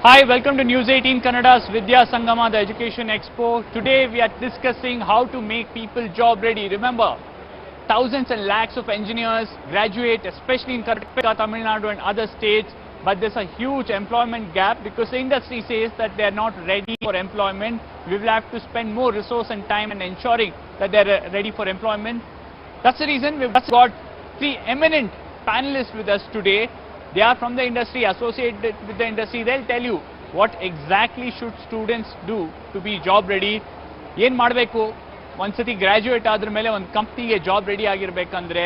Hi, welcome to News18 Kannada's Vidya Sangama, the Education Expo. Today we are discussing how to make people job ready. Remember, thousands and lakhs of engineers graduate, especially in Karnataka, Tamil Nadu and other states, but there's a huge employment gap because the industry says that they are not ready for employment. We will have to spend more resource and time in ensuring that they are ready for employment. That's the reason we've got three eminent panelists with us today. They are from the industry, associated with the industry. They'll tell you what exactly should students do to be job ready. Yen madbeku ondsati graduate adra mele ಒಂದು ಕಂಪನಿಗೆ job ready ಆಗಿರಬೇಕಂದ್ರೆ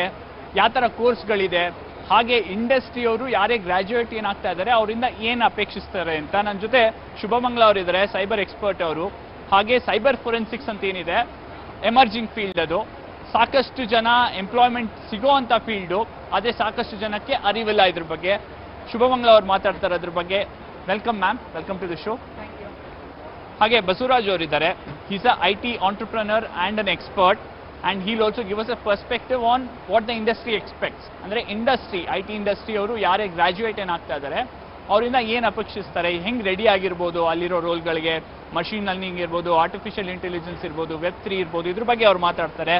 ಯಾವ ತರ ಕೋರ್ಸ್ಗಳಿದೆ, ಹಾಗೆ industry ಅವರು ಯಾರೇ graduate ಏನಾಗ್ತಾ ಇದ್ದಾರೆ ಅವರಿಂದ ಏನು ಅಪೇಕ್ಷಿಸ್ತಾರೆ ಅಂತ. ನನ್ನ ಜೊತೆ ಶುಭಮಂಗಲ ಅವರು ಇದ್ದಾರೆ, ಸೈಬರ್ ಎಕ್ಸ್ಪರ್ಟ್ ಅವರು. ಹಾಗೆ ಸೈಬರ್ ಫೋರೆನ್ಸಿಕ್ಸ್ ಅಂತ ಏನಿದೆ, ಎಮರ್ಜಿಂಗ್ ಫೀಲ್ಡ್ ಅದು. ಸಾಕಷ್ಟು ಜನ ಎಂಪ್ಲಾಯ್ಮೆಂಟ್ ಸಿಗೋವಂಥ ಫೀಲ್ಡು, ಅದೇ ಸಾಕಷ್ಟು ಜನಕ್ಕೆ ಅರಿವಿಲ್ಲ ಇದ್ರ ಬಗ್ಗೆ. ಶುಭಮಂಗಲ ಅವರು ಮಾತಾಡ್ತಾರೆ ಅದ್ರ ಬಗ್ಗೆ. Welcome ma'am, welcome to the show. ಹಾಗೆ ಬಸವರಾಜ್ ಅವರಿದ್ದಾರೆ. Is a IT entrepreneur and an expert, and he'll also give us a perspective on what the industry expects. ಅಂದರೆ ಇಂಡಸ್ಟ್ರಿ, IT ಇಂಡಸ್ಟ್ರಿ ಅವರು ಯಾರೇ ಗ್ರಾಜುಯೇಟ್ ಏನಾಗ್ತಾ ಇದ್ದಾರೆ ಅವರಿಂದ ಏನು ಅಪೇಕ್ಷಿಸ್ತಾರೆ, ಹೆಂಗೆ ರೆಡಿ ಆಗಿರ್ಬೋದು ಅಲ್ಲಿರೋ ರೋಲ್ಗಳಿಗೆ. ಮಷೀನ್ ಲರ್ನಿಂಗ್ ಇರ್ಬೋದು, ಆರ್ಟಿಫಿಷಿಯಲ್ ಇಂಟೆಲಿಜೆನ್ಸ್ ಇರ್ಬೋದು, Web3 ಇರ್ಬೋದು, ಇದ್ರ ಬಗ್ಗೆ ಅವ್ರು ಮಾತಾಡ್ತಾರೆ.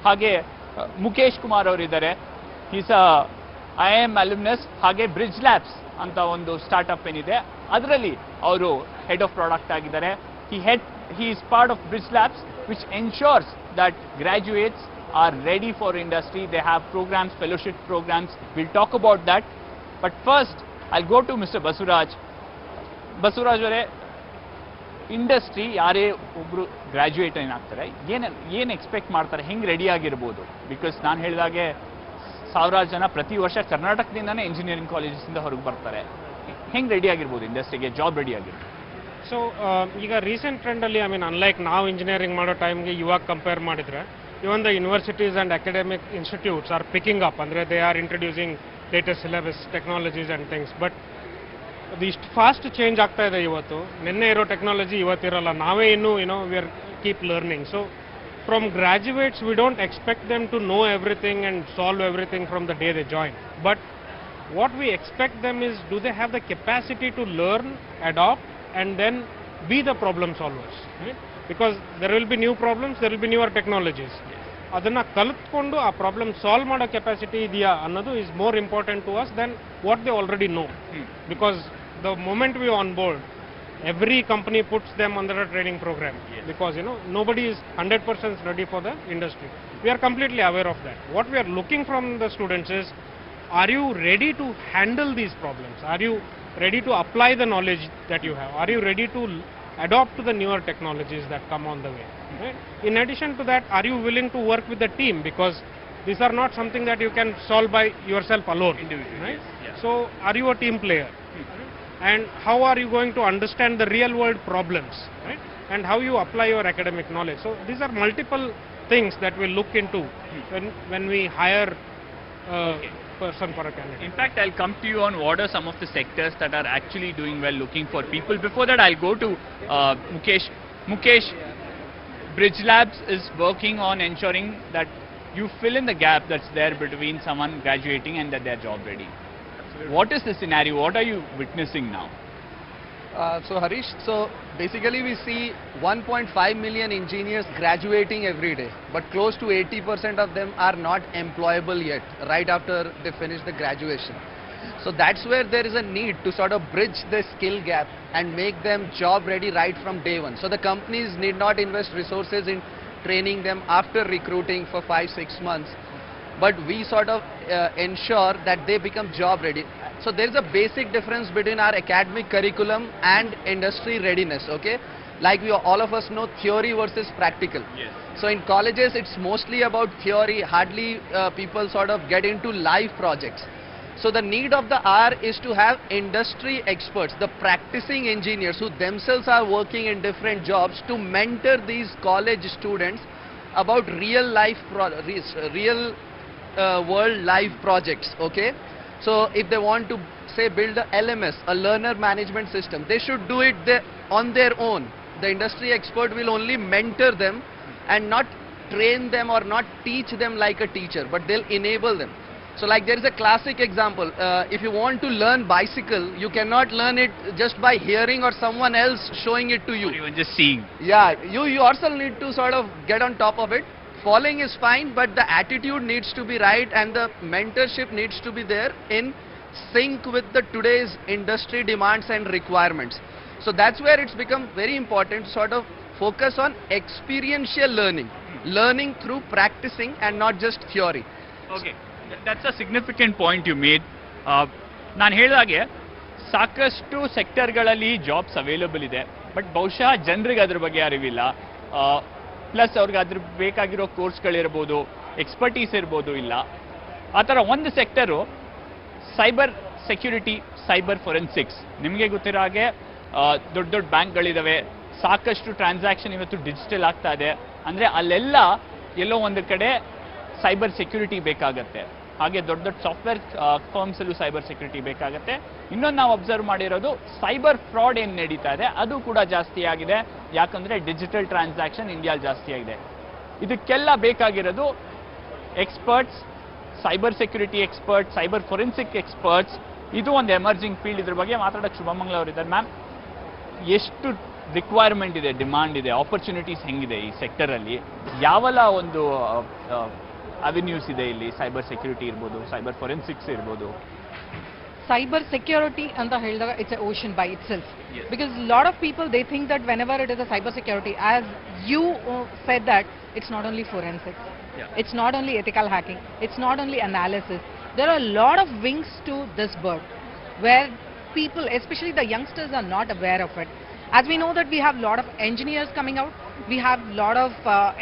ಹಾಗೆ ಮುಖೇಶ್ ಕುಮಾರ್ ಅವರಿದ್ದಾರೆ. Is a IIM alumnus. ಹಾಗೆ ಬ್ರಿಡ್ಜ್ ಲ್ಯಾಬ್ಸ್ ಅಂತ ಒಂದು ಸ್ಟಾರ್ಟ್ಅಪ್ ಏನಿದೆ ಅದರಲ್ಲಿ ಅವರು ಹೆಡ್ ಆಫ್ ಪ್ರಾಡಕ್ಟ್ ಆಗಿದ್ದಾರೆ. He is part of Bridge Labs, which ensures that graduates are ready for industry. They have programs, fellowship programs. We'll talk about that. But first, I'll go to Mr. Basuraj. Basuraj ಅವರೇ, industry ಯಾರೇ ಒಬ್ರು graduate ಏನಾಗ್ತಾರೆ ಏನು expect ಮಾಡ್ತಾರೆ, ಹೆಂಗೆ ready ಆಗಿರ್ಬೋದು? Because ನಾನು ಹೇಳಿದಾಗೆ ಸಾವಿರಾರು ಜನ ಪ್ರತಿ ವರ್ಷ ಕರ್ನಾಟಕದಿಂದನೇ ಇಂಜಿನಿಯರಿಂಗ್ ಕಾಲೇಜಸ್ಸಿಂದ ಹೊರಗೆ ಬರ್ತಾರೆ. ಹೆಂಗೆ ರೆಡಿ ಆಗಿರ್ಬೋದು ಇಂಡಸ್ಟ್ರಿಗೆ, ಜಾಬ್ ರೆಡಿ ಆಗಿರ್ಬೋದು? ಸೊ ಈಗ ರೀಸೆಂಟ್ ಟ್ರೆಂಡಲ್ಲಿ ಅನ್ಲೈಕ್ ನಾವು ಇಂಜಿನಿಯರಿಂಗ್ ಮಾಡೋ ಟೈಮ್ಗೆ ಇವಾಗ ಕಂಪೇರ್ ಮಾಡಿದರೆ, even the universities and academic institutes are picking up. ಅಂದರೆ they are introducing latest syllabus, technologies and things. But ಅದು ಇಷ್ಟು ಫಾಸ್ಟ್ ಚೇಂಜ್ ಆಗ್ತಾ ಇದೆ. ಇವತ್ತು ನಿನ್ನೆ ಇರೋ ಟೆಕ್ನಾಲಜಿ ಇವತ್ತಿರಲ್ಲ. ನಾವೇ ಇನ್ನೂ we are keep learning. So from graduates, we don't expect them to know everything and solve everything from the day they join. But what we expect them is, do they have the capacity to learn, adopt, and then be the problem solvers? Right? Because there will be new problems, there will be newer technologies. Adanna kalutkondu aa problem solve mado capacity idiya annadu is more important to us than what they already know. Because the moment we on board, every company puts them under a training program. Because nobody is 100% ready for the industry. We are completely aware of that. What we are looking from the students is, are you ready to handle these problems? Are you ready to apply the knowledge that you have? Are you ready to adopt to the newer technologies that come on the way? Right? In addition to that, are you willing to work with the team? Because these are not something that you can solve by yourself alone. Individually, right? Yes. So are you a team player? And how are you going to understand the real world problems, right? And how you apply your academic knowledge. So these are multiple things that we look into when we hire person for a candidate. In fact, I'll come to you on what are some of the sectors that are actually doing well looking for people. Before that, I'll go to Mukesh. Mukesh, Bridge Labs is working on ensuring that you fill in the gap that's there between someone graduating and that they're job ready. What is the scenario? What are you witnessing now? So Harish, so basically we see 1.5 million engineers graduating every day, but close to 80% of them are not employable yet, right after they finish the graduation. So that's where there is a need to sort of bridge the skill gap and make them job ready right from day one. So the companies need not invest resources in training them after recruiting for 5-6 months. But we sort of ensure that they become job ready. So there is a basic difference between our academic curriculum and industry readiness, okay? Like all of us know, theory versus practical. Yes. So in colleges, it's mostly about theory. Hardly people sort of get into live projects. So the need of the hour is to have industry experts, the practicing engineers who themselves are working in different jobs, to mentor these college students about real life, world live projects, okay? So if they want to say build a LMS, a learner management system, they should do it on their own. The industry expert will only mentor them and not train them or not teach them like a teacher, but they'll enable them. So like there is a classic example, if you want to learn bicycle, you cannot learn it just by hearing or someone else showing it to you. Or even just seeing. Yeah, you yourself need to sort of get on top of it. Falling is fine, but the attitude needs to be right and the mentorship needs to be there in sync with the today's industry demands and requirements. So that's where it's become very important to sort of focus on experiential learning, learning through practicing and not just theory. Okay, that's a significant point you made. ನಾನು ಹೇಳಿದಾಗೆ ಸಾಕಷ್ಟು ಸೆಕ್ಟರ್ಗಳಲ್ಲಿ jobs available ಇದೆ, but ಬಹುಶಃ ಜನರಿಗೆ ಅದ್ರ ಬಗ್ಗೆ ಅರಿವಿಲ್ಲ. Plus ಅವ್ರಿಗೆ ಅದ್ರ ಬೇಕಾಗಿರೋ ಕೋರ್ಸ್ಗಳಿರ್ಬೋದು, ಎಕ್ಸ್ಪರ್ಟೀಸ್ ಇರ್ಬೋದು ಇಲ್ಲ. ಆ ಥರ ಒಂದು sector cyber security, cyber forensics. ನಿಮಗೆ ಗೊತ್ತಿರೋ ಹಾಗೆ ದೊಡ್ಡ ದೊಡ್ಡ ಬ್ಯಾಂಕ್ಗಳಿದ್ದಾವೆ, ಸಾಕಷ್ಟು ಟ್ರಾನ್ಸಾಕ್ಷನ್ ಇವತ್ತು ಡಿಜಿಟಲ್ ಆಗ್ತಾ ಇದೆ. ಅಂದರೆ ಅಲ್ಲೆಲ್ಲ ಎಲ್ಲೋ ಒಂದು ಕಡೆ ಸೈಬರ್ ಸೆಕ್ಯೂರಿಟಿ ಬೇಕಾಗತ್ತೆ. ಹಾಗೆ ದೊಡ್ಡ ದೊಡ್ಡ ಸಾಫ್ಟ್ವೇರ್ ಫರ್ಮ್ಸಲ್ಲೂ ಸೈಬರ್ ಸೆಕ್ಯೂರಿಟಿ ಬೇಕಾಗುತ್ತೆ. ಇನ್ನೊಂದು ನಾವು ಅಬ್ಸರ್ವ್ ಮಾಡಿರೋದು ಸೈಬರ್ ಫ್ರಾಡ್ ಏನು ನಡೀತಾ ಇದೆ ಅದು ಕೂಡ ಜಾಸ್ತಿ ಆಗಿದೆ. ಯಾಕಂದರೆ ಡಿಜಿಟಲ್ ಟ್ರಾನ್ಸಾಕ್ಷನ್ ಇಂಡಿಯಾದಲ್ಲಿ ಜಾಸ್ತಿ ಆಗಿದೆ. ಇದಕ್ಕೆಲ್ಲ ಬೇಕಾಗಿರೋದು experts, cyber security experts, cyber forensic experts. ಇದು ಒಂದು ಎಮರ್ಜಿಂಗ್ ಫೀಲ್ಡ್. ಇದ್ರ ಬಗ್ಗೆ ಮಾತಾಡೋಕ್ಕೆ ಶುಭಮಂಗ್ಲ ಅವರು ಇದ್ದಾರೆ. ಮ್ಯಾಮ್, ಎಷ್ಟು ರಿಕ್ವೈರ್ಮೆಂಟ್ ಇದೆ, ಡಿಮಾಂಡ್ ಇದೆ, ಆಪರ್ಚುನಿಟೀಸ್ ಹೆಂಗಿದೆ ಈ ಸೆಕ್ಟರಲ್ಲಿ? ಯಾವೆಲ್ಲ ಒಂದು ಅವೆನ್ಯೂಸ್ ಇದೆ ಇಲ್ಲಿ? ಸೈಬರ್ ಸೆಕ್ಯೂರಿಟಿ ಇರ್ಬೋದು, ಸೈಬರ್ ಫೊರೆನ್ಸಿಕ್ಸ್ ಇರ್ಬೋದು. Cyber security and the held it's an ocean by itself. Yes. Because a lot of people, they think that whenever it is a cyber security, as you said that it's not only forensics, it's not only ethical hacking, it's not only analysis. There are a lot of wings to this bird where people, especially the youngsters, are not aware of it. As we know that we have a lot of engineers coming out, we have a lot of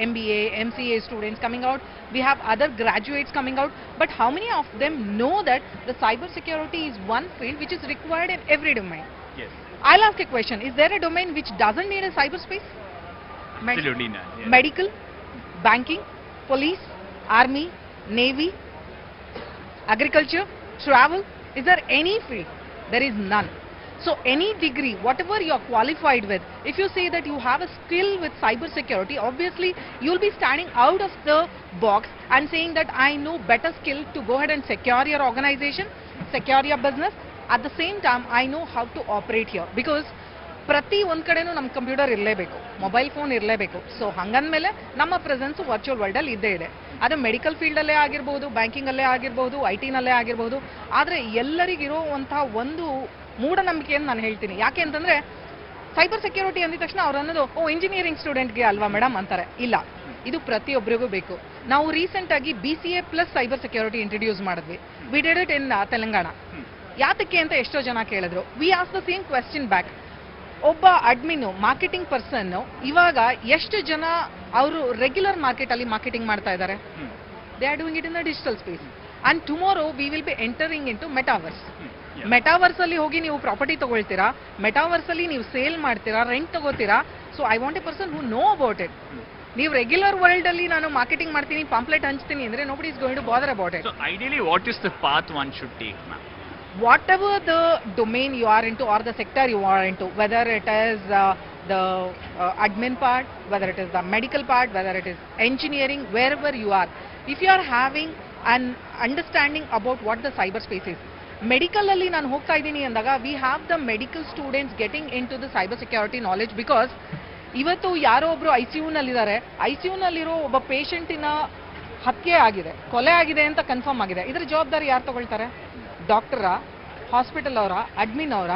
MBA, MCA students coming out, we have other graduates coming out, but how many of them know that the cyber security is one field which is required in every domain? Yes. I'll ask a question. Is there a domain which doesn't need a cyberspace? Absolutely not. Yes. Medical, banking, police, army, navy, agriculture, travel. Is there any field? There is none. So any degree, whatever you are qualified with, if you say that you have a skill with cyber security, obviously you'll be standing out of the box and saying that I know better skill to go ahead and secure your organization, secure your business. At the same time, I know how to operate here, because ಪ್ರತಿ ಒಂದು ಕಡೆನೂ ನಮ್ಮ computer ಇರಲೇಬೇಕು, mobile phone ಇರಲೇಬೇಕು. So ಹಂಗಂದ್ಮೇಲೆ ನಮ್ಮ presence virtual ವರ್ಲ್ಡಲ್ಲಿ ಇದ್ದೇ ಇದೆ. ಅದು ಮೆಡಿಕಲ್ ಫೀಲ್ಡಲ್ಲೇ ಆಗಿರ್ಬೋದು, ಬ್ಯಾಂಕಿಂಗಲ್ಲೇ ಆಗಿರ್ಬೋದು, IT ನಲ್ಲೇ ಆಗಿರ್ಬೋದು. ಆದರೆ ಎಲ್ಲರಿಗಿರೋವಂಥ ಒಂದು ಮೂಢನಂಬಿಕೆಯನ್ನು ನಾನು ಹೇಳ್ತೀನಿ. ಯಾಕೆ ಅಂತಂದರೆ ಸೈಬರ್ ಸೆಕ್ಯೂರಿಟಿ ಅಂದಿದ ತಕ್ಷಣ ಅವ್ರು ಅನ್ನೋದು ಇಂಜಿನಿಯರಿಂಗ್ ಸ್ಟೂಡೆಂಟ್ಗೆ ಅಲ್ವಾ ಮೇಡಮ್ ಅಂತಾರೆ. ಇಲ್ಲ, ಇದು ಪ್ರತಿಯೊಬ್ಬರಿಗೂ ಬೇಕು. ನಾವು ರೀಸೆಂಟಾಗಿ BCA plus cyber security introduce ಮಾಡಿದ್ವಿ. We did it in Telangana. ಯಾತಕ್ಕೆ ಅಂತ ಎಷ್ಟೋ ಜನ ಕೇಳಿದ್ರು. We ask the same question back. ಒಬ್ಬ ಅಡ್ಮಿನು, ಮಾರ್ಕೆಟಿಂಗ್ ಪರ್ಸನ್ ಇವಾಗ ಎಷ್ಟು ಜನ ಅವರು ರೆಗ್ಯುಲರ್ ಮಾರ್ಕೆಟಲ್ಲಿ ಮಾರ್ಕೆಟಿಂಗ್ ಮಾಡ್ತಾ ಇದ್ದಾರೆ? They are doing it in the digital space. And tomorrow we will be entering into metaverse. Metaverse ಅಲ್ಲಿ ಹೋಗಿ ನೀವು ಪ್ರಾಪರ್ಟಿ ತಗೊಳ್ತೀರಾ, ಮೆಟಾವರ್ಸ್ ಅಲ್ಲಿ ನೀವು ಸೇಲ್ ಮಾಡ್ತೀರಾ, ರೆಂಟ್ ತಗೋತೀರಾ. So I want a person who know about it. ನೀವು regular world ಅಲ್ಲಿ ನಾನು ಮಾರ್ಕೆಟಿಂಗ್ ಮಾಡ್ತೀನಿ, ಪಾಂಪ್ಲೆಟ್ ಹಂಚ್ತೀನಿ ಅಂದ್ರೆ nobody is going to bother about it. So ideally, what is the path one should take, ma'am? Whatever the domain you are into or the sector you are into, whether it is the admin part, whether it is the medical part, whether it is engineering, wherever you are, if you are having an understanding about what the cyberspace is. Medical ಅಲ್ಲಿ ನಾನು ಹೋಗ್ತಾ ಇದ್ದೀನಿ ಅಂದಾಗ we have the medical students getting into the cyber security knowledge. Because ಇವತ್ತು ಯಾರೋ ಒಬ್ರು ICUನಲ್ಲಿದ್ದಾರೆ, ICUನಲ್ಲಿರೋ ಒಬ್ಬ ಪೇಷಂಟಿನ ಹತ್ಯೆ ಆಗಿದೆ, ಕೊಲೆ ಆಗಿದೆ ಅಂತ ಕನ್ಫರ್ಮ್ ಆಗಿದೆ. ಇದರ ಜವಾಬ್ದಾರಿ ಯಾರು ತಗೊಳ್ತಾರೆ? ಡಾಕ್ಟರಾ, ಹಾಸ್ಪಿಟಲ್ ಅವರ, ಅಡ್ಮಿನ್ ಅವರ?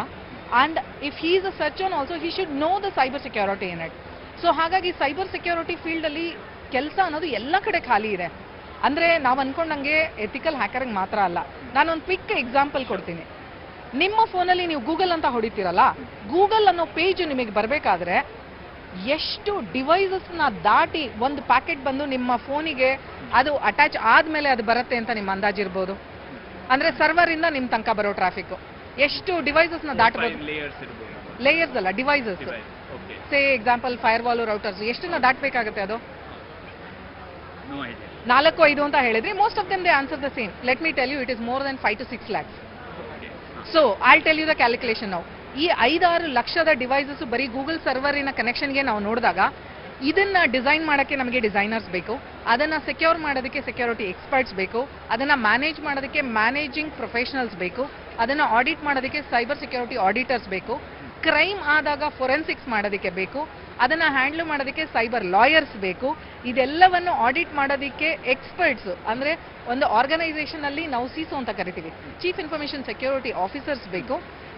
And if he is a surgeon also, he should know the cyber security in it. So ಹಾಗಾಗಿ ಸೈಬರ್ ಸೆಕ್ಯೂರಿಟಿ ಫೀಲ್ಡಲ್ಲಿ ಕೆಲಸ ಅನ್ನೋದು ಎಲ್ಲ ಕಡೆ ಖಾಲಿ ಇದೆ. ಅಂದರೆ ನಾವು ಅಂದ್ಕೊಂಡಂಗೆ ಎಥಿಕಲ್ ಹ್ಯಾಕರ್ಗೆ ಮಾತ್ರ ಅಲ್ಲ. ನಾನೊಂದು ಕ್ವಿಕ್ ಎಕ್ಸಾಂಪಲ್ ಕೊಡ್ತೀನಿ. ನಿಮ್ಮ ಫೋನಲ್ಲಿ ನೀವು ಗೂಗಲ್ ಅಂತ ಹೊಡಿತೀರಲ್ಲ, ಗೂಗಲ್ ಅನ್ನೋ ಪೇಜ್ ನಿಮಗೆ ಬರಬೇಕಾದ್ರೆ ಎಷ್ಟು ಡಿವೈಸಸ್ನ ದಾಟಿ ಒಂದು ಪ್ಯಾಕೆಟ್ ಬಂದು ನಿಮ್ಮ ಫೋನಿಗೆ ಅದು ಅಟ್ಯಾಚ್ ಆದಮೇಲೆ ಅದು ಬರುತ್ತೆ ಅಂತ ನಿಮ್ಮ ಅಂದಾಜಿರ್ಬೋದು. ಅಂದರೆ ಸರ್ವರಿಂದ ನಿಮ್ಮ ತನಕ ಬರೋ ಟ್ರಾಫಿಕ್ ಎಷ್ಟು ಡಿವೈಸಸ್ನ ದಾಟಬಹುದು? ಲೇಯರ್ಸ್ ಅಲ್ಲ, devices. Say example firewall, routers, ಎಷ್ಟನ್ನ ದಾಟಬೇಕಾಗುತ್ತೆ? ಅದು 4-5 ಅಂತ ಹೇಳಿದ್ರಿ. Most of them they answer the same. Let me tell you, it is more than 5 to 6 lakhs. So I tell you the calculation ನಾವು. ಈ 5-6 ಲಕ್ಷದ ಡಿವೈಸಸ್ ಬರೀ ಗೂಗಲ್ ಸರ್ವರಿನ ಕನೆಕ್ಷನ್ಗೆ ನಾವು ನೋಡಿದಾಗ ಇದನ್ನ ಡಿಸೈನ್ ಮಾಡೋಕ್ಕೆ ನಮಗೆ ಡಿಸೈನರ್ಸ್ ಬೇಕು, ಅದನ್ನ ಸೆಕ್ಯೂರ್ ಮಾಡೋದಕ್ಕೆ ಸೆಕ್ಯೂರಿಟಿ ಎಕ್ಸ್ಪರ್ಟ್ಸ್ ಬೇಕು, ಅದನ್ನ ಮ್ಯಾನೇಜ್ ಮಾಡೋದಕ್ಕೆ ಮ್ಯಾನೇಜಿಂಗ್ ಪ್ರೊಫೆಷನಲ್ಸ್ ಬೇಕು, ಅದನ್ನ ಆಡಿಟ್ ಮಾಡೋದಕ್ಕೆ ಸೈಬರ್ ಸೆಕ್ಯೂರಿಟಿ ಆಡಿಟರ್ಸ್ ಬೇಕು, ಕ್ರೈಮ್ ಆದಾಗ ಫೊರೆನ್ಸಿಕ್ಸ್ ಮಾಡೋದಕ್ಕೆ ಬೇಕು, ಅದನ್ನ ಹ್ಯಾಂಡಲ್ ಮಾಡೋದಕ್ಕೆ ಸೈಬರ್ ಲಾಯರ್ಸ್ ಬೇಕು. ಇದೆಲ್ಲವನ್ನು ಆಡಿಟ್ ಮಾಡೋದಕ್ಕೆ ಎಕ್ಸ್ಪರ್ಟ್ಸ್ ಅಂದ್ರೆ ಒಂದು ಆರ್ಗನೈಸೇಷನ್ ಅಲ್ಲಿ ನಾವು ಸಿಸೋ ಅಂತ ಕರಿತೀವಿ, ಚೀಫ್ ಇನ್ಫಾರ್ಮೇಶನ್ ಸೆಕ್ಯೂರಿಟಿ ಆಫೀಸರ್ಸ್ ಬೇಕು.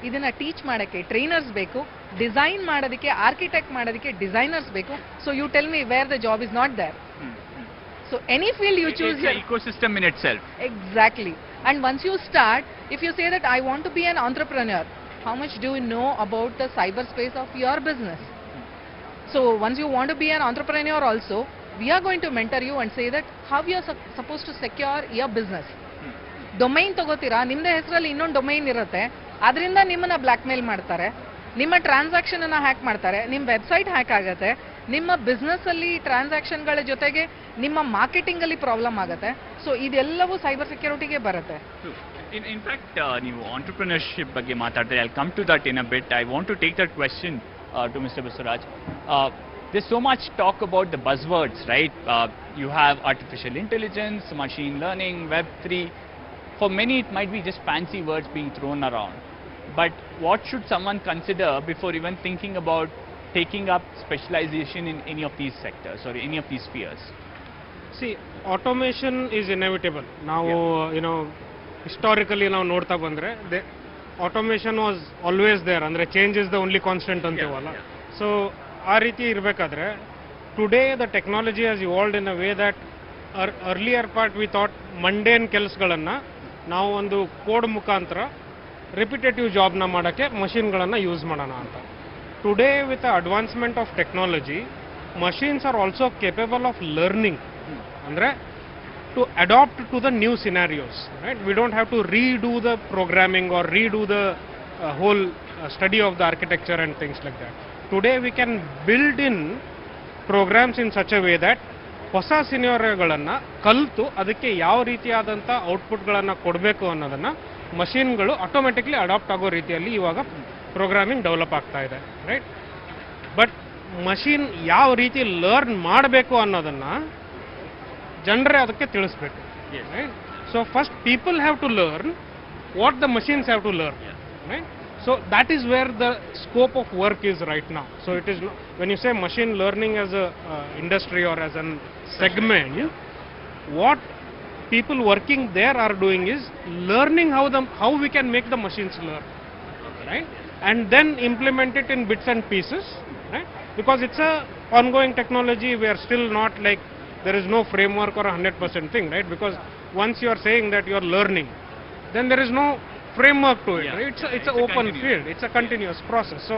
ಇದನ್ನ ಟೀಚ್ ಮಾಡೋಕ್ಕೆ ಟ್ರೈನರ್ಸ್ ಬೇಕು, ಡಿಸೈನ್ ಮಾಡೋದಕ್ಕೆ ಆರ್ಕಿಟೆಕ್ಟ್ ಮಾಡೋದಕ್ಕೆ ಡಿಸೈನರ್ಸ್ ಬೇಕು. So you tell me where the job is not there. So any field you choose, it's an ecosystem in itself. Exactly. And once you start, if you say that I want to be an entrepreneur, how much do you know about the cyberspace of your business? So once you want to be an entrepreneur also, we are going to mentor you and say that how you are supposed to secure your business. Domain ತಗೋತೀರಾ, ನಿಮ್ಮದೇ ಹೆಸರಲ್ಲಿ ಇನ್ನೊಂದು domain ಇರುತ್ತೆ, ಅದರಿಂದ ನಿಮ್ಮನ್ನ black ಮೇಲ್ ಮಾಡ್ತಾರೆ, ನಿಮ್ಮ transaction ಅನ್ನ ಹ್ಯಾಕ್ ಮಾಡ್ತಾರೆ, ನಿಮ್ಮ ವೆಬ್ಸೈಟ್ ಹ್ಯಾಕ್ ಆಗುತ್ತೆ, ನಿಮ್ಮ ಬಿಸ್ನೆಸ್ ಅಲ್ಲಿ ಟ್ರಾನ್ಸಾಕ್ಷನ್ಗಳ ಜೊತೆಗೆ ನಿಮ್ಮ ಮಾರ್ಕೆಟಿಂಗ್ ಅಲ್ಲಿ ಪ್ರಾಬ್ಲಮ್ ಆಗುತ್ತೆ. ಸೊ ಇದೆಲ್ಲವೂ ಸೈಬರ್ ಸೆಕ್ಯೂರಿಟಿಗೆ ಬರುತ್ತೆ. In fact, ನೀವು entrepreneurship ಬಗ್ಗೆ ಮಾತಾಡ್ತಾರೆ. I'll come to that in a bit. I want to take that question to Mr. Basaraj. There's so much talk about the buzzwords, right? You have artificial intelligence, machine learning, Web3. For many, it might be just fancy words being thrown around. But what should someone consider before even thinking about taking up specialization in any of these sectors or any of these spheres? See, automation is inevitable. Now, historically, now ನೋಡ್ತಾ ಬಂದ್ರೆ automation was always there. ಅಂದ್ರೆ change is the only constant ಅಂತೀವಲ್ಲ. So, ಆ ರೀತಿ ಇರಬೇಕಾದ್ರೆ today the technology has evolved in a way that earlier part we thought mundane ಕೆಲಸಗಳನ್ನ ನಾವು ಒಂದು ಕೋಡ್ ಮುಖಾಂತರ ರಿಪಿಟೇಟಿವ್ ಜಾಬ್ನ ಮಾಡೋಕ್ಕೆ ಮಷಿನ್ಗಳನ್ನು ಯೂಸ್ ಮಾಡೋಣ ಅಂತ. Today with the advancement of technology, machines are also capable of learning. Andre to adapt to the new scenarios, right? We don't have to redo the programming or redo the whole study of the architecture and things like that. Today we can build in programs in such a way that ಹೊಸ ಸಿನಾರಿಯೋಗಳನ್ನು ಕಲಿತು ಅದಕ್ಕೆ ಯಾವ ರೀತಿಯಾದಂಥ ಔಟ್ಪುಟ್ಗಳನ್ನು ಕೊಡಬೇಕು ಅನ್ನೋದನ್ನು ಮಷಿನ್ಗಳು automatically adapt ಆಗೋ ರೀತಿಯಲ್ಲಿ ಇವಾಗ ಪ್ರೋಗ್ರಾಮಿಂಗ್ ಡೆವಲಪ್ ಆಗ್ತಾ ಇದೆ, ರೈಟ್? ಬಟ್ ಮಷಿನ್ ಯಾವ ರೀತಿ ಲರ್ನ್ ಮಾಡಬೇಕು ಅನ್ನೋದನ್ನು ಜನರೇ ಅದಕ್ಕೆ ತಿಳಿಸ್ಬೇಕು, right? So first people have to learn what the machines have to learn, right? So that is where the scope of work is right now. So it is when you say machine learning as a industry or as a segment, what people working there are doing is learning how we can make the machines learn, right? And then implement it in bits and pieces, right? Because it's a ongoing technology. We are still not like there is no framework or 100% thing, right? Because once you are saying that you are learning, then there is no framework to it, right? It's an open field, it's a continuous process. So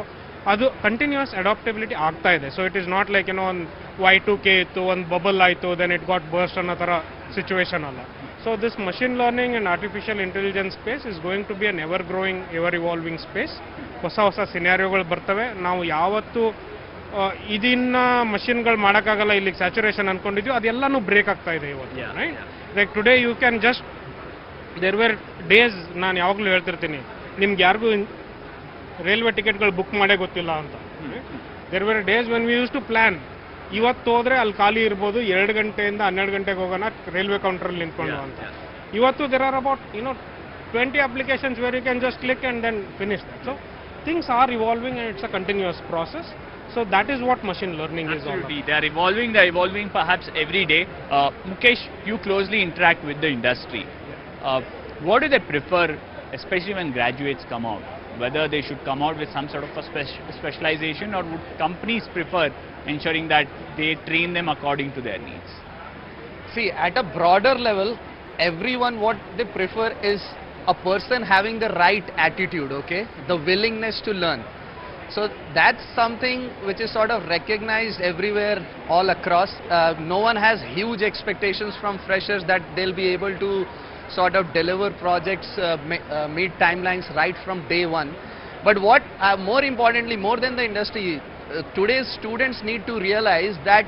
adu continuous adaptability ಆಗ್ತಾ ಇದೆ. So it is not like ಒಂದು Y2K ಇತ್ತು, ಒಂದು bubble ಆಯಿತು, then it got burst ಅನ್ನೋ ಥರ situation ಅಲ್ಲ. So this machine learning and artificial intelligence space is going to be an ever growing, ever evolving space. ಹೊಸ ಹೊಸ ಸಿನಾರಿಯೋಗಳು ಬರ್ತವೆ. ನಾವು ಯಾವತ್ತು ಇದನ್ನ ಮಷಿನ್ಗಳು ಮಾಡೋಕ್ಕಾಗಲ್ಲ, ಇಲ್ಲಿಗೆ ಸ್ಯಾಚುರೇಷನ್ ಅನ್ಕೊಂಡಿದ್ವಿ, ಅದೆಲ್ಲನೂ ಬ್ರೇಕ್ ಆಗ್ತಾ ಇದೆ ಇವತ್ತು, right? Like today you can just there were days, ನಾನು ಯಾವಾಗಲೂ ಹೇಳ್ತಿರ್ತೀನಿ, ನಿಮ್ಗೆ ಯಾರಿಗೂ ರೈಲ್ವೆ ಟಿಕೆಟ್ಗಳು ಬುಕ್ ಮಾಡೇ ಗೊತ್ತಿಲ್ಲ ಅಂತ. There were days when we use to plan, ಇವತ್ತು ಹೋದ್ರೆ ಅಲ್ಲಿ ಖಾಲಿ ಇರ್ಬೋದು, 2 ಗಂಟೆಯಿಂದ 12 ಗಂಟೆಗೆ ಹೋಗೋಣ ರೈಲ್ವೆ ಕೌಂಟ್ರಲ್ಲಿ ನಿಂತ್ಕೊಂಡು ಅಂತ. ಇವತ್ತು there are about 20 applications where you can just click and then finish that. So things are evolving and it's a continuous process. So that is what machine learning is all about. They are evolving perhaps every day. Mukesh, you closely interact with the industry. What do they prefer, especially when graduates come out? Whether they should come out with some sort of a specialization, or would companies prefer ensuring that they train them according to their needs? See, at a broader level, everyone what they prefer is a person having the right attitude, okay? The willingness to learn. So that's something which is sort of recognized everywhere all across. No one has huge expectations from freshers that they'll be able to sort of deliver projects, meet timelines right from day one. But what more importantly, more than the industry, today's students need to realize that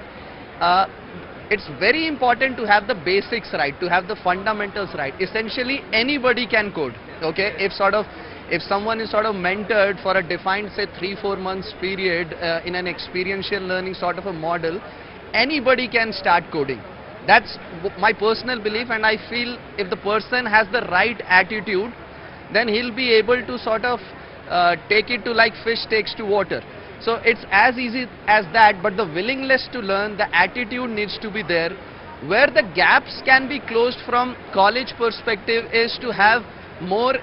it's very important to have the basics right, to have the fundamentals right. Essentially anybody can code, okay? If sort of if someone is sort of mentored for a defined, say, 3-4 months period in an experiential learning sort of a model, anybody can start coding. That's my personal belief, and I feel if the person has the right attitude, then he'll be able to sort of take it to like fish takes to water. So it's as easy as that, but the willingness to learn, the attitude needs to be there. Where the gaps can be closed from college perspective is to have more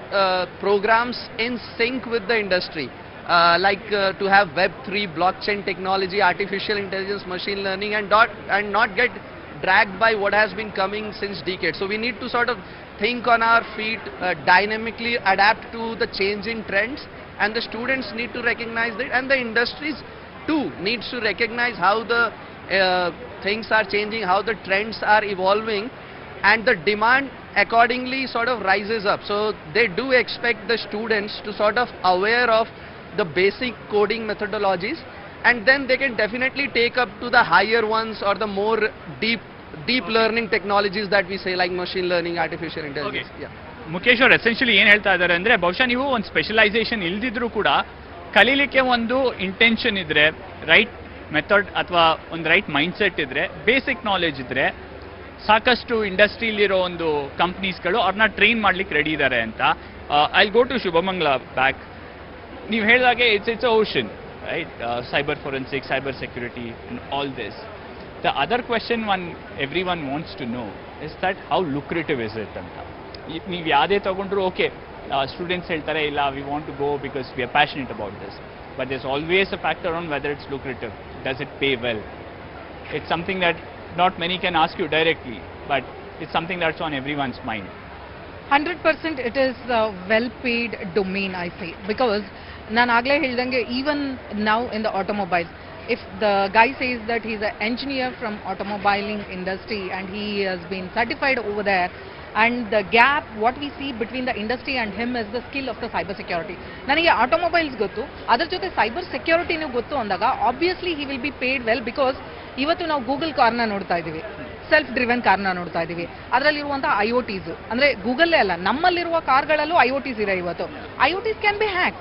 programs in sync with the industry, to have Web3, blockchain technology, artificial intelligence, machine learning, and not get dragged by what has been coming since decades. So we need to sort of think on our feet, dynamically adapt to the changing trends, and the students need to recognize that, and the industries too needs to recognize how the things are changing, how the trends are evolving, and the demand accordingly sort of rises up. So they do expect the students to sort of aware of the basic coding methodologies, and then they can definitely take up to the higher ones or the more deep learning technologies that we say, like machine learning, artificial intelligence. Okay. Mukesh ಅವ್ರು essentially ಏನು ಹೇಳ್ತಾ ಇದ್ದಾರೆ ಅಂದರೆ, ಬಹುಶಃ ನೀವು ಒಂದು specialisation ಇಲ್ದಿದ್ರೂ ಕೂಡ ಕಲೀಲಿಕ್ಕೆ ಒಂದು ಇಂಟೆನ್ಷನ್ ಇದ್ರೆ, ರೈಟ್ ಮೆಥಡ್ ಅಥವಾ ಒಂದು ರೈಟ್ ಮೈಂಡ್ಸೆಟ್ ಇದ್ರೆ, ಬೇಸಿಕ್ ನಾಲೆಜ್ ಇದ್ರೆ, ಸಾಕಷ್ಟು ಇಂಡಸ್ಟ್ರಿಯಲ್ಲಿರೋ ಒಂದು ಕಂಪ್ನೀಸ್ಗಳು ಅವ್ರನ್ನ ಟ್ರೈನ್ ಮಾಡ್ಲಿಕ್ಕೆ ರೆಡಿ ಇದ್ದಾರೆ ಅಂತ. I go to Shubhamangala back. ನೀವು ಹೇಳಿದಾಗೆ it's ocean, right? Cyber forensic, cyber security and all this. The other question everyone wants to know is that how lucrative is it ಅಂತ. ನೀವು ಯಾವುದೇ ತಗೊಂಡ್ರು, ಓಕೆ, ಸ್ಟೂಡೆಂಟ್ಸ್ ಹೇಳ್ತಾರೆ ಇಲ್ಲ, we want to go because we are passionate about this, but there's always a factor on whether it's lucrative. Does it pay well? It's something that not many can ask you directly, but it's something that's on everyone's mind. 100% it is a well paid domain, I say, because ನಾನು ಆಗಲೇ ಹೇಳ್ದಂಗೆ, even now in the automobile, if the guy says that he's an engineer from automobiling industry and he has been certified over there, and the gap what we see between the industry and him is the skill of the cyber security. ನನಗೆ automobiles ಗೊತ್ತು, ಅದರ ಜೊತೆ cyber ಸೆಕ್ಯೂರಿಟಿನೂ ಗೊತ್ತು ಅಂದಾಗ obviously he will be paid well, because ಇವತ್ತು ನಾವು Google ಕಾರ್ನ ನೋಡ್ತಾ ಇದ್ದೀವಿ, ಸೆಲ್ಫ್ ಡ್ರಿವೆನ್ ಕಾರ್ನ ನೋಡ್ತಾ ಇದ್ದೀವಿ. ಅದರಲ್ಲಿರುವಂಥ IoTs ಅಂದರೆ ಗೂಗಲ್ಲೇ ಅಲ್ಲ, ನಮ್ಮಲ್ಲಿರುವ ಕಾರ್ಗಳಲ್ಲೂ IoTs ಇದೆ ಇವತ್ತು. IoTs can be hack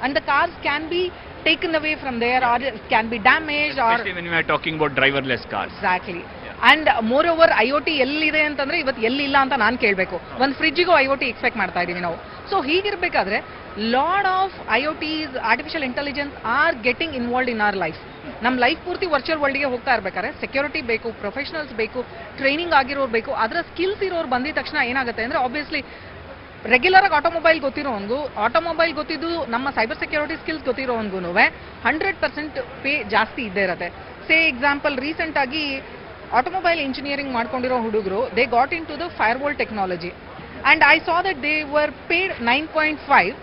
and the cars can be taken away from there, or it can be damaged, especially when we are talking about driverless cars. Exactly. And moreover, IoT ಎಲ್ಲಿದೆ ಅಂತಂದ್ರೆ ಇವತ್ತು ಎಲ್ಲಿಲ್ಲ ಅಂತ ನಾನು ಕೇಳಬೇಕು. ಒಂದು ಫ್ರಿಡ್ಜಿಗೂ IoT expect ಮಾಡ್ತಾ ಇದ್ದೀವಿ ನಾವು. ಸೊ ಹೀಗಿರಬೇಕಾದ್ರೆ lot of IoTs, artificial intelligence are getting involved in our life. ನಮ್ಮ ಲೈಫ್ ಪೂರ್ತಿ ವರ್ಚುವಲ್ ವರ್ಲ್ಡ್ಗೆ ಹೋಗ್ತಾ ಇರ್ಬೇಕಾದ್ರೆ ಸೆಕ್ಯೂರಿಟಿ ಬೇಕು, ಪ್ರೊಫೆಷನಲ್ಸ್ ಬೇಕು, ಟ್ರೈನಿಂಗ್ ಆಗಿರೋರು ಬೇಕು. ಅದರ ಸ್ಕಿಲ್ಸ್ ಇರೋರು ಬಂದಿದ ತಕ್ಷಣ ಏನಾಗುತ್ತೆ ಅಂದರೆ, ಆಬ್ವಿಯಸ್ಲಿ ರೆಗ್ಯುಲರ್ ಆಗಿ ಆಟೋಮೊಬೈಲ್ ಗೊತ್ತಿರೋನ್ಗೂ, ಆಟೋಮೊಬೈಲ್ ಗೊತ್ತಿದ್ದು ನಮ್ಮ ಸೈಬರ್ ಸೆಕ್ಯೂರಿಟಿ ಸ್ಕಿಲ್ಸ್ ಗೊತ್ತಿರೋನ್ಗೂ 100% ಪೇ ಜಾಸ್ತಿ ಇದ್ದೇ ಇರುತ್ತೆ. ಸೇ ಎಕ್ಸಾಂಪಲ್, ರೀಸೆಂಟ್ ಆಗಿ ಆಟೋಮೊಬೈಲ್ ಇಂಜಿನಿಯರಿಂಗ್ ಮಾಡ್ಕೊಂಡಿರೋ ಹುಡುಗರು, they got into the firewall technology, and I saw that they were paid 9.5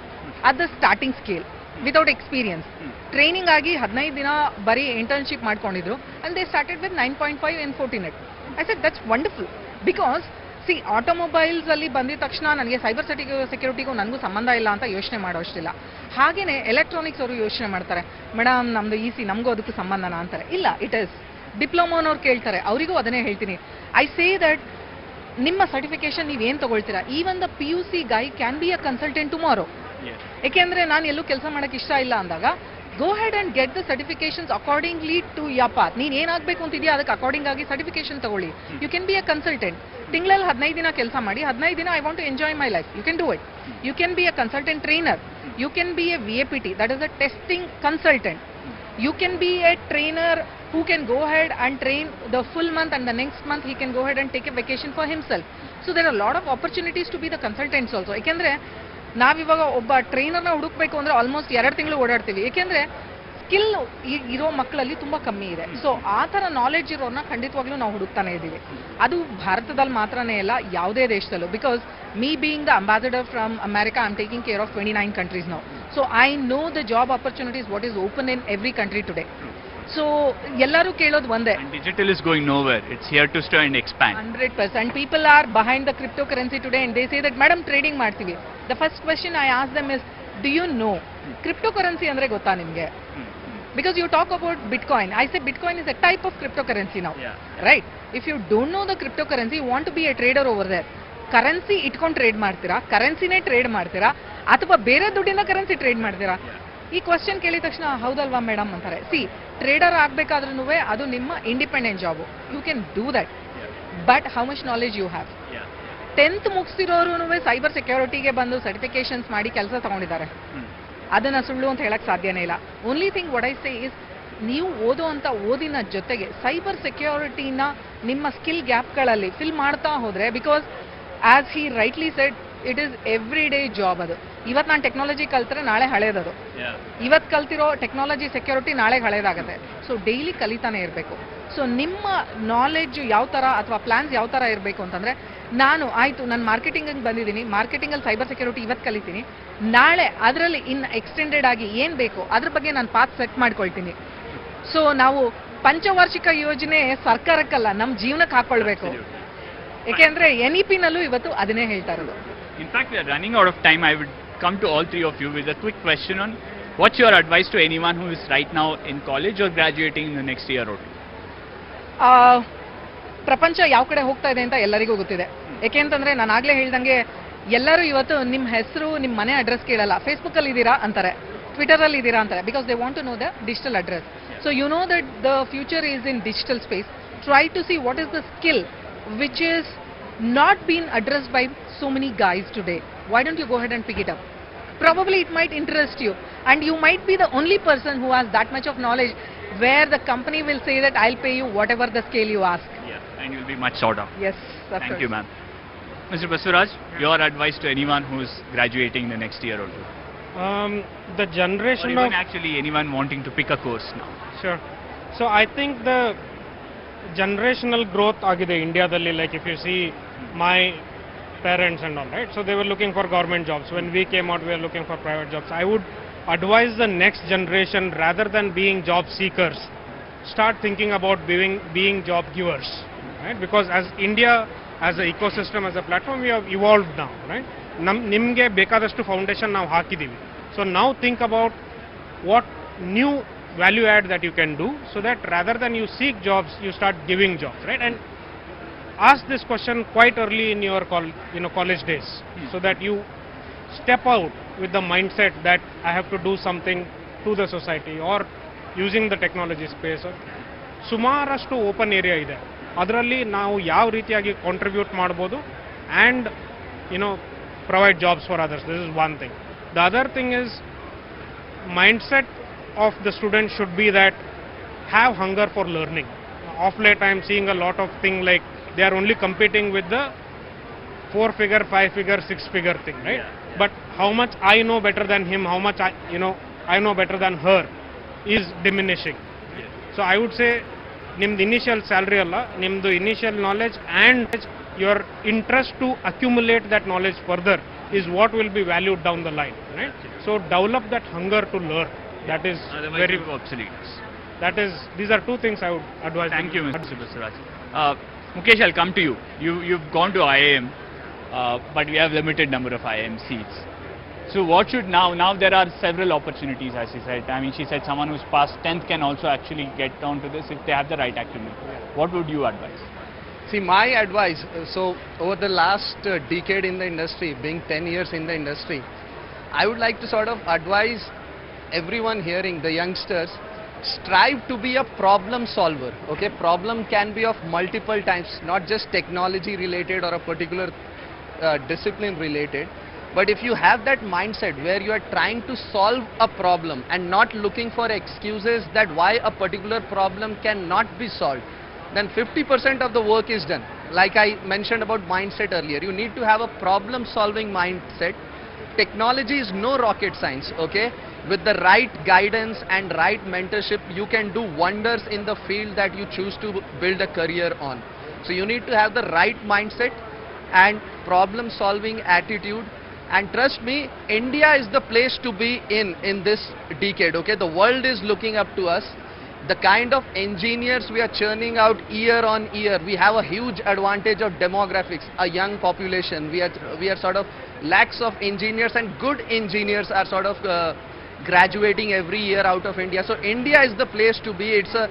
at the starting scale without experience. Training ಆಗಿ 15 ದಿನ ಬರೀ ಇಂಟರ್ನ್ಶಿಪ್ ಮಾಡ್ಕೊಂಡಿದ್ರು, and they started with 9.5 in 14 I said that's wonderful. Because C automobiles ಅಲ್ಲಿ ಬಂದಿದ ತಕ್ಷಣ ನನಗೆ cyber ಸೆಕ್ಯೂರಿಟಿಗೂ ನನಗೂ ಸಂಬಂಧ ಇಲ್ಲ ಅಂತ ಯೋಚನೆ ಮಾಡೋಷ್ಟಿಲ್ಲ. ಹಾಗೇನೆ ಎಲೆಕ್ಟ್ರಾನಿಕ್ಸ್ ಅವರು ಯೋಚನೆ ಮಾಡ್ತಾರೆ, ಮೇಡಮ್ ನಮ್ದು EC ನಮಗೂ ಅದಕ್ಕೂ ಸಂಬಂಧನ ಅಂತಾರೆ. ಇಲ್ಲ, ಇಟ್ ಇಸ್. ಡಿಪ್ಲೊಮೋನವ್ರು ಕೇಳ್ತಾರೆ, ಅವರಿಗೂ ಅದನ್ನೇ ಹೇಳ್ತೀನಿ. ಐ ಸೇ ದಟ್ ನಿಮ್ಮ ಸರ್ಟಿಫಿಕೇಶನ್ ನೀವೇನು ತಗೊಳ್ತೀರಾ, even the PUC guy can be a consultant tomorrow. ಏಕೆಂದ್ರೆ ನಾನು ಎಲ್ಲೂ ಕೆಲಸ ಮಾಡಕ್ಕೆ ಇಷ್ಟ ಇಲ್ಲ ಅಂದಾಗ, go ahead and get the certifications accordingly to your path. ನೀನು ಏನಾಗಬೇಕು ಅಂತಿದೆಯಾ ಅದಕ್ಕೆ ಅಕಾರ್ಡಿಂಗ್ ಆಗಿ ಸರ್ಟಿಫಿಕೇಶನ್ ತಗೊಳ್ಳಿ. You can be a consultant. ತಿಂಗಳಲ್ಲಿ 15 ದಿನ ಕೆಲಸ ಮಾಡಿ, 15 ದಿನ I want to enjoy my life, you can do it. You can be a consultant trainer. You can be a VAPT, that is a testing consultant. You can be a trainer who can go ahead and train the full month, and the next month he can go ahead and take a vacation for himself. So there are a lot of opportunities to be the consultants also. ಏಕೆಂದರೆ ನಾವಿವಾಗ ಒಬ್ಬ ಟ್ರೈನರ್ನ ಹುಡುಕ್ಬೇಕು ಅಂದರೆ almost 2 ತಿಂಗಳು ಓಡಾಡ್ತೀವಿ. ಏಕೆಂದರೆ skill ಇರೋ ಮಕ್ಕಳಲ್ಲಿ ತುಂಬ ಕಮ್ಮಿ ಇದೆ. ಸೊ ಆ ಥರ ನಾಲೆಡ್ಜ್ ಇರೋರನ್ನ ಖಂಡಿತವಾಗ್ಲೂ ನಾವು ಹುಡುಕ್ತಾನೆ ಇದ್ದೀವಿ. ಅದು ಭಾರತದಲ್ಲಿ ಮಾತ್ರನೇ ಇಲ್ಲ, ಯಾವುದೇ ದೇಶದಲ್ಲೂ. Because me being the ambassador from America, I'm taking care of 29 countries now. So I know the job opportunities what is open in every country today. So ಎಲ್ಲರೂ ಕೇಳೋದು ಒಂದೇ, and digital is going nowhere, it's here to stay and expand. 100% people are behind the cryptocurrency today, and they say that madam trading ಮಾಡ್ತೀವಿ. The first question I ask them is, do you know cryptocurrency ಅಂದ್ರೆ ಗೊತ್ತಾ ನಿಮಗೆ? Because you talk about Bitcoin, I say Bitcoin is a type of cryptocurrency now. Right? If you don't know the cryptocurrency, you want to be a trader over there, currency ಇಟ್ಕೊಂಡು trade ಮಾಡ್ತೀರಾ, ಕರೆನ್ಸಿನೇ trade ಮಾಡ್ತೀರಾ, ಅಥವಾ ಬೇರೆ ದುಡ್ಡಿನ currency trade ಮಾಡ್ತೀರಾ? ಈ question ಕೇಳಿದ ತಕ್ಷಣ ಹೌದಲ್ವಾ ಮೇಡಮ್ ಅಂತಾರೆ. ಟ್ರೇಡರ್ ಆಗಬೇಕಾದ್ರೂ ಅದು ನಿಮ್ಮ independent job, you can do that, but how much knowledge you have? 10th ಮುಗಿಸಿರೋರು ಸೈಬರ್ ಸೆಕ್ಯೂರಿಟಿಗೆ ಬಂದು ಸರ್ಟಿಫಿಕೇಶನ್ಸ್ ಮಾಡಿ ಕೆಲಸ ತಗೊಂಡಿದ್ದಾರೆ. ಅದನ್ನ ಸುಳ್ಳು ಅಂತ ಹೇಳಕ್ ಸಾಧ್ಯನೇ ಇಲ್ಲ. Only thing what I say is, ನೀವು ಓದುವಂಥ ಓದಿನ ಜೊತೆಗೆ ಸೈಬರ್ ಸೆಕ್ಯೂರಿಟಿನ ನಿಮ್ಮ ಸ್ಕಿಲ್ ಗ್ಯಾಪ್ಗಳಲ್ಲಿ ಫಿಲ್ ಮಾಡ್ತಾ ಹೋದ್ರೆ, because as he rightly shed, it is every day job. ಅದು ಇವತ್ತು ನಾನು ಟೆಕ್ನಾಲಜಿ ಕಲ್ತ್ರೆ ನಾಳೆ ಹಳೇದದು, ಇವತ್ತು ಕಲ್ತಿರೋ ಟೆಕ್ನಾಲಜಿ ಸೆಕ್ಯೂರಿಟಿ ನಾಳೆ ಹಳೇದಾಗುತ್ತೆ. ಸೊ ಡೈಲಿ ಕಲಿತಾನೆ ಇರಬೇಕು. ಸೊ ನಿಮ್ಮ ನಾಲೆಡ್ಜ್ ಯಾವ ಥರ ಅಥವಾ ಪ್ಲಾನ್ಸ್ ಯಾವ ಥರ ಇರಬೇಕು ಅಂತಂದರೆ, ನಾನು ಆಯಿತು ನಾನು ಮಾರ್ಕೆಟಿಂಗಿಗೆ ಬಂದಿದ್ದೀನಿ, ಮಾರ್ಕೆಟಿಂಗಲ್ಲಿ ಸೈಬರ್ ಸೆಕ್ಯೂರಿಟಿ ಇವತ್ತು ಕಲಿತೀನಿ, ನಾಳೆ ಅದರಲ್ಲಿ ಇನ್ನು ಎಕ್ಸ್ಟೆಂಡೆಡ್ ಆಗಿ ಏನು ಬೇಕು ಅದ್ರ ಬಗ್ಗೆ ನಾನು ಪಾತ್ ಸೆಟ್ ಮಾಡ್ಕೊಳ್ತೀನಿ. ಸೊ ನಾವು ಪಂಚವಾರ್ಷಿಕ ಯೋಜನೆ ಸರ್ಕಾರಕ್ಕಲ್ಲ, ನಮ್ಮ ಜೀವನಕ್ಕೆ ಹಾಕ್ಕೊಳ್ಬೇಕು. ಯಾಕೆಂದರೆ NEP ನಲ್ಲೂ ಇವತ್ತು ಅದನ್ನೇ ಹೇಳ್ತಾ ಇರೋದು. In fact, we are running out of time. I would come to all three of you with a quick question on what's your advice to anyone who is right now in college or graduating in the next year or two? ಪ್ರಪಂಚ ಯಾವ ಕಡೆ ಹೋಗ್ತಾ ಇದೆ ಅಂತ ಎಲ್ಲರಿಗೂ ಗೊತ್ತಿದೆ. ಯಾಕೆಂತಂದ್ರೆ ನಾನು ಆಗ್ಲೇ ಹೇಳ್ದಂಗೆ ಎಲ್ಲರೂ ಇವತ್ತು ನಿಮ್ಮ ಹೆಸರು, ನಿಮ್ಮ ಮನೆ ಅಡ್ರೆಸ್ ಕೇಳಲ್ಲ. ಫೇಸ್ಬುಕ್ಕಲ್ಲಿ ಇದ್ದೀರಾ ಅಂತಾರೆ, ಟ್ವಿಟರಲ್ಲಿ ಇದ್ದೀರಾ ಅಂತಾರೆ, because they want to know the digital address. So you know that the future is in digital space. Try to see what is the skill which is not being addressed by so many guys today. Why don't you go ahead and pick it up? Probably it might interest you, and you might be the only person who has that much of knowledge where the company will say that I'll pay you whatever the scale you ask. Yeah, and you'll be much sought after. Yes, of Thank course. you, ma'am. Mr. Basuraj, your advice to anyone who is graduating the next year or two? The generation or of... even actually anyone wanting to pick a course now. Sure. So I think the generational growth agide Indiadalli, like if you see my parents and all, right, so they were looking for government jobs. When we came out, we were looking for private jobs. I would advise the next generation, rather than being job seekers, start thinking about being job givers, right? Because as India, as an ecosystem, as a platform, we have evolved now, right? Nimge bekadashtu foundation now hakidivi. So now think about what new value add that you can do, so that rather than you seek jobs, you start giving jobs, right? And ask this question quite early in your college days, so that you step out with the mindset that I have to do something to the society, or using the technology space. ಸುಮಾರಷ್ಟು open area ಇದೆ, ಅದರಲ್ಲಿ ನಾವು ಯಾವ ರೀತಿಯಾಗಿ contribute ಮಾಡ್ಬೋದು and provide jobs for others. This is one thing. The other thing is, mindset of the student should be that have hunger for learning. Of late I am seeing a lot of things like they are only competing with the 4-figure, 5-figure, 6-figure thing, right? Yeah. But how much I know better than him, how much I know better than her is diminishing. Yeah. So I would say nimdu initial salary alla, nimdu initial knowledge and your interest to accumulate that knowledge further is what will be valued down the line, right? So develop that hunger to learn. That is very obsolete. These are two things I would advise. Thank you, Mr. Basuraj. Mukesh, I'll come to you. You've gone to IIM, but we have limited number of IIM seats. So what should now there are several opportunities, as she said. I mean, she said someone who's passed 10th can also actually get down to this if they have the right acumen. What would you advise? See, my advice, so over the last decade in the industry, being 10 years in the industry, I would like to sort of advise everyone hearing, the youngsters, strive to be a problem solver. Okay, problem can be of multiple types, not just technology related or a particular discipline related. But if you have that mindset where you are trying to solve a problem and not looking for excuses that why a particular problem cannot be solved, then 50% of the work is done. Like I mentioned about mindset earlier, you need to have a problem solving mindset. Technology is no rocket science, okay? With the right guidance and right mentorship, you can do wonders in the field that you choose to build a career on. So you need to have the right mindset and problem solving attitude. And trust me, India is the place to be in this decade, okay? The world is looking up to us. The kind of engineers we are churning out year on year, we have a huge advantage of demographics, a young population. We are sort of lakhs of engineers, and good engineers are sort of graduating every year out of India. So India is the place to be. It's a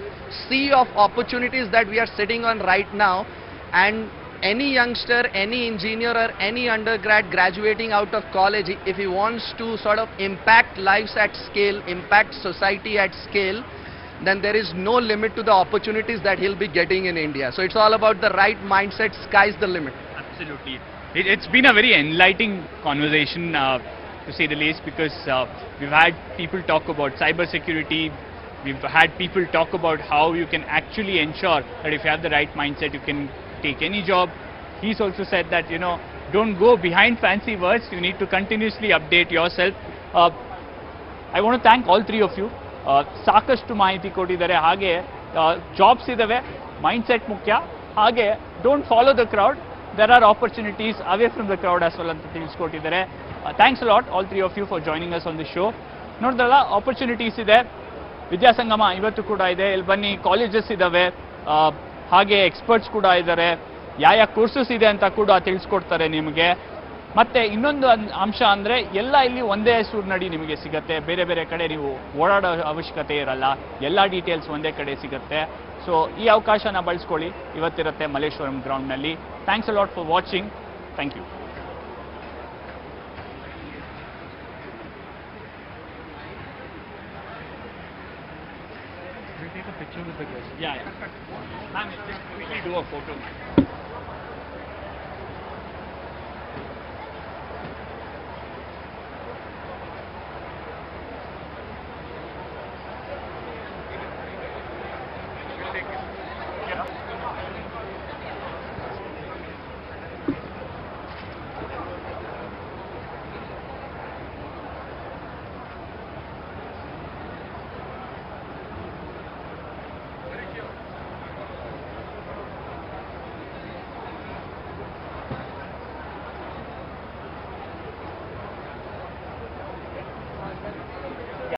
sea of opportunities that we are sitting on right now, and any youngster, any engineer or any undergrad graduating out of college, if he wants to sort of impact lives at scale, impact society at scale, then there is no limit to the opportunities that he'll be getting in India. So it's all about the right mindset, sky's the limit. Absolutely. It's been a very enlightening conversation, to say the least, because we've had people talk about cyber security. We've had people talk about how you can actually ensure that if you have the right mindset, you can take any job. He's also said that, you know, don't go behind fancy words. You need to continuously update yourself. I want to thank all three of you. ಸಾಕಷ್ಟು ಮಾಹಿತಿ ಕೊಟ್ಟಿದ್ದಾರೆ. ಹಾಗೆ jobs ಇದಾವೆ, mindset ಮುಖ್ಯ. ಹಾಗೆ don't follow the crowd, there are opportunities away from the crowd as well ಅಂತ ತಿಳಿಸ್ಕೊಟ್ಟಿದ್ದಾರೆ. Thanks a lot all three of you for joining us on the show. ನೋಡಿದ್ರಲ್ಲ, ಆಪರ್ಚುನಿಟೀಸ್ ಇದೆ. ವಿದ್ಯಾಸಂಗಮ ಇವತ್ತು ಕೂಡ ಇದೆ. ಇಲ್ಲಿ ಬನ್ನಿ, ಕಾಲೇಜಸ್ ಇದ್ದಾವೆ, ಹಾಗೆ ಎಕ್ಸ್ಪರ್ಟ್ಸ್ ಕೂಡ ಇದ್ದಾರೆ. ಯಾವ ಕೋರ್ಸಸ್ ಇದೆ ಅಂತ ಕೂಡ ತಿಳಿಸ್ಕೊಡ್ತಾರೆ ನಿಮಗೆ. ಮತ್ತೆ ಇನ್ನೊಂದು ಅಂಶ ಅಂದರೆ, ಎಲ್ಲ ಇಲ್ಲಿ ಒಂದೇ ಸೂರ್ನಡಿ ನಿಮಗೆ ಸಿಗುತ್ತೆ. ಬೇರೆ ಬೇರೆ ಕಡೆ ನೀವು ಓಡಾಡೋ ಅವಶ್ಯಕತೆ ಇರಲ್ಲ. ಎಲ್ಲ ಡೀಟೇಲ್ಸ್ ಒಂದೇ ಕಡೆ ಸಿಗುತ್ತೆ. ಸೊ ಈ ಅವಕಾಶನ ಬಳಸ್ಕೊಳ್ಳಿ. ಇವತ್ತಿರುತ್ತೆ ಮಲ್ಲೇಶ್ವರಂ ಗ್ರೌಂಡ್ನಲ್ಲಿ. Thanks a lot for watching. Thank you. Take a picture with the guest. Yeah. Ma'am, just quickly do a photo.